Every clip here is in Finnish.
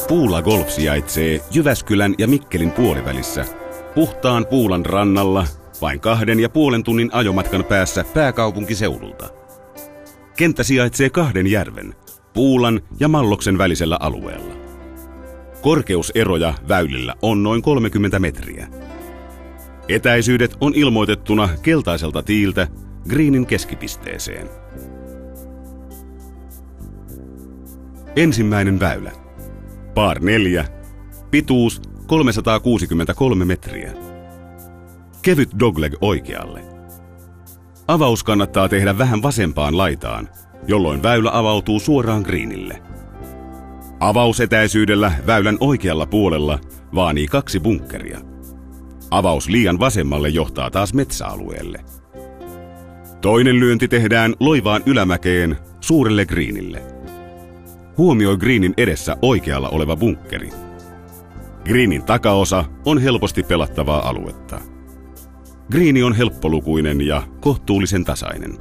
Puula Golf sijaitsee Jyväskylän ja Mikkelin puolivälissä, puhtaan Puulan rannalla, vain 2,5 tunnin ajomatkan päässä pääkaupunkiseudulta. Kenttä sijaitsee 2 järven, Puulan ja Malloksen välisellä alueella. Korkeuseroja väylillä on noin 30 metriä. Etäisyydet on ilmoitettuna keltaiselta tiiltä greenin keskipisteeseen. Ensimmäinen väylä. Par 4. Pituus 363 metriä. Kevyt dogleg oikealle. Avaus kannattaa tehdä vähän vasempaan laitaan, jolloin väylä avautuu suoraan greenille. Avausetäisyydellä väylän oikealla puolella vaanii 2 bunkkeria. Avaus liian vasemmalle johtaa taas metsäalueelle. Toinen lyönti tehdään loivaan ylämäkeen suurelle greenille. Huomioi greenin edessä oikealla oleva bunkkeri. Greenin takaosa on helposti pelattavaa aluetta. Greeni on helppolukuinen ja kohtuullisen tasainen.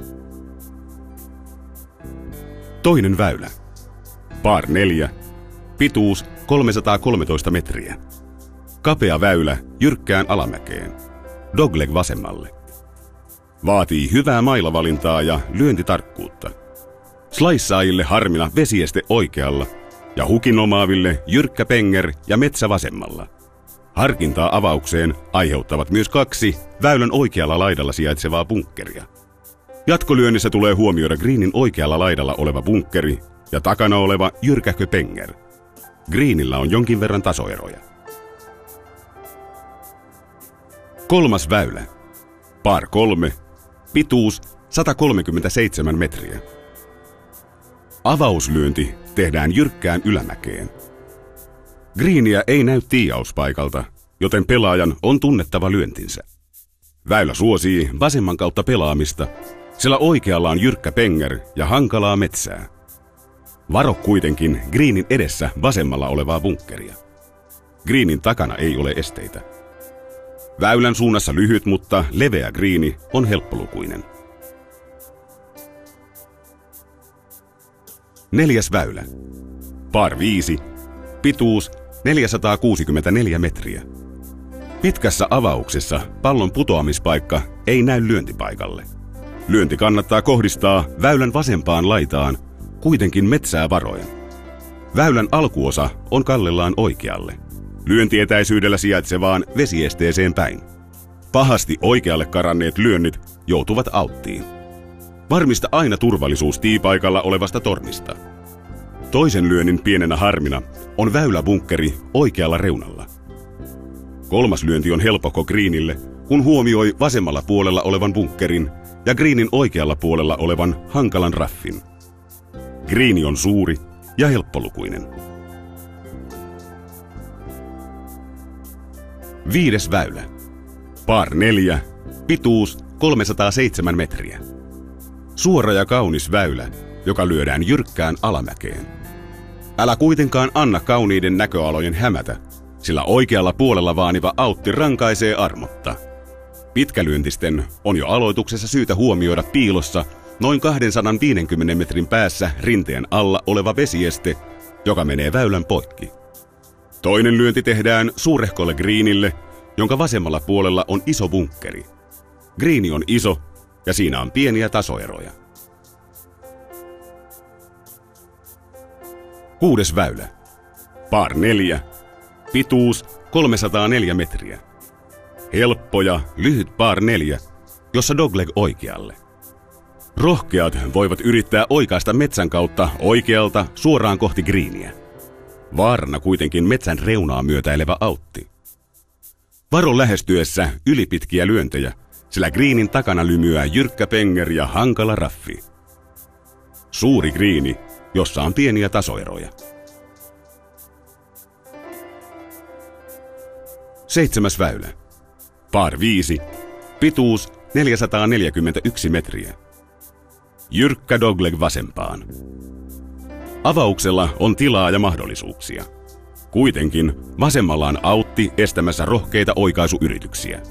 Toinen väylä. Par 4. Pituus 313 metriä. Kapea väylä jyrkkään alamäkeen. Dogleg vasemmalle. Vaatii hyvää mailavalintaa ja lyöntitarkkuutta. Slaissaajille harmina vesieste oikealla ja hukin omaaville jyrkkä penger ja metsä vasemmalla. Harkintaa avaukseen aiheuttavat myös 2 väylän oikealla laidalla sijaitsevaa bunkkeria. Jatkolyönnissä tulee huomioida greenin oikealla laidalla oleva bunkkeri ja takana oleva jyrkähkö penger. Greenillä on jonkin verran tasoeroja. Kolmas väylä. Par 3. Pituus 137 metriä. Avauslyönti tehdään jyrkkään ylämäkeen. Greeniä ei näy tiiauspaikalta, joten pelaajan on tunnettava lyöntinsä. Väylä suosii vasemman kautta pelaamista, sillä oikealla on jyrkkä penger ja hankalaa metsää. Varo kuitenkin greenin edessä vasemmalla olevaa bunkkeria. Greenin takana ei ole esteitä. Väylän suunnassa lyhyt, mutta leveä greeni on helppolukuinen. Neljäs väylä. Par 5. Pituus 464 metriä. Pitkässä avauksessa pallon putoamispaikka ei näy lyöntipaikalle. Lyönti kannattaa kohdistaa väylän vasempaan laitaan, kuitenkin metsää varoen. Väylän alkuosa on kallellaan oikealle, lyöntietäisyydellä sijaitsevaan vesiesteeseen päin. Pahasti oikealle karanneet lyönnit joutuvat auttiin. Varmista aina turvallisuus tiipaikalla olevasta tornista. Toisen lyönnin pienenä harmina on väyläbunkkeri oikealla reunalla. Kolmas lyönti on helpokko greenille, kun huomioi vasemmalla puolella olevan bunkkerin ja greenin oikealla puolella olevan hankalan raffin. Greeni on suuri ja helppolukuinen. Viides väylä. Par 4. Pituus 307 metriä. Suora ja kaunis väylä, joka lyödään jyrkkään alamäkeen. Älä kuitenkaan anna kauniiden näköalojen hämätä, sillä oikealla puolella vaaniva autti rankaisee armotta. Pitkälyöntisten on jo aloituksessa syytä huomioida piilossa noin 250 metrin päässä rinteen alla oleva vesieste, joka menee väylän poikki. Toinen lyönti tehdään suurehkolle greenille, jonka vasemmalla puolella on iso bunkkeri. Greeni on iso ja siinä on pieniä tasoeroja. Kuudes väylä. Par 4. Pituus 304 metriä. Helppo ja lyhyt par 4, jossa dogleg oikealle. Rohkeat voivat yrittää oikaista metsän kautta oikealta suoraan kohti greeniä. Vaarana kuitenkin metsän reunaa myötäilevä autti. Varo lähestyessä ylipitkiä lyöntejä, sillä greenin takana lymyää jyrkkä penger ja hankala raffi. Suuri greeni, jossa on pieniä tasoeroja. 7. väylä. Par 5. Pituus 441 metriä. Jyrkkä dogleg vasempaan. Avauksella on tilaa ja mahdollisuuksia. Kuitenkin vasemmalla on autti estämässä rohkeita oikaisuyrityksiä.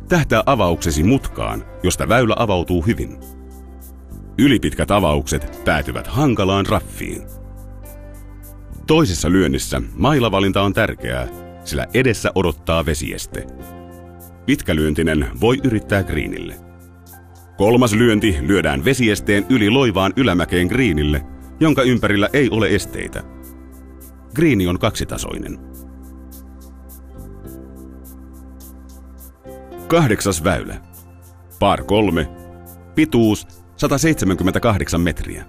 Tähtää avauksesi mutkaan, josta väylä avautuu hyvin. Ylipitkät avaukset päätyvät hankalaan raffiin. Toisessa lyönnissä mailavalinta on tärkeää, sillä edessä odottaa vesieste. Pitkälyöntinen voi yrittää greenille. Kolmas lyönti lyödään vesiesteen yli loivaan ylämäkeen greenille, jonka ympärillä ei ole esteitä. Greeni on kaksitasoinen. 8. väylä. Par 3. Pituus 178 metriä.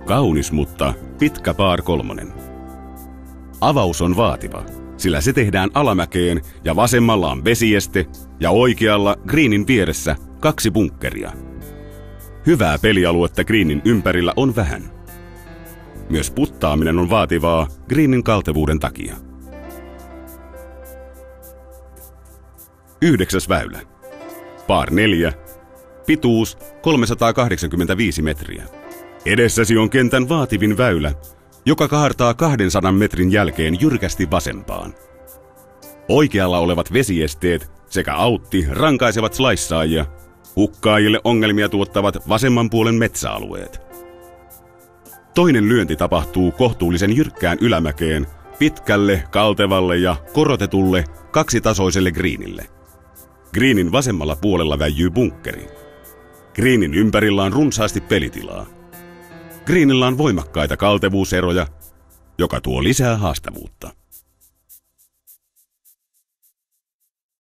Kaunis, mutta pitkä par 3. Avaus on vaativa, sillä se tehdään alamäkeen ja vasemmalla on vesieste ja oikealla greenin vieressä 2 bunkkeria. Hyvää pelialuetta greenin ympärillä on vähän. Myös puttaaminen on vaativaa greenin kaltevuuden takia. 9. väylä. Par 4. Pituus 385 metriä. Edessäsi on kentän vaativin väylä, joka kaartaa 200 metrin jälkeen jyrkästi vasempaan. Oikealla olevat vesiesteet sekä autti rankaisevat slaissaajia, hukkaajille ongelmia tuottavat vasemman puolen metsäalueet. Toinen lyönti tapahtuu kohtuullisen jyrkkään ylämäkeen, pitkälle, kaltevalle ja korotetulle kaksitasoiselle greenille. Greenin vasemmalla puolella väijyy bunkkeri. Greenin ympärillä on runsaasti pelitilaa. Greenillä on voimakkaita kaltevuuseroja, joka tuo lisää haastavuutta.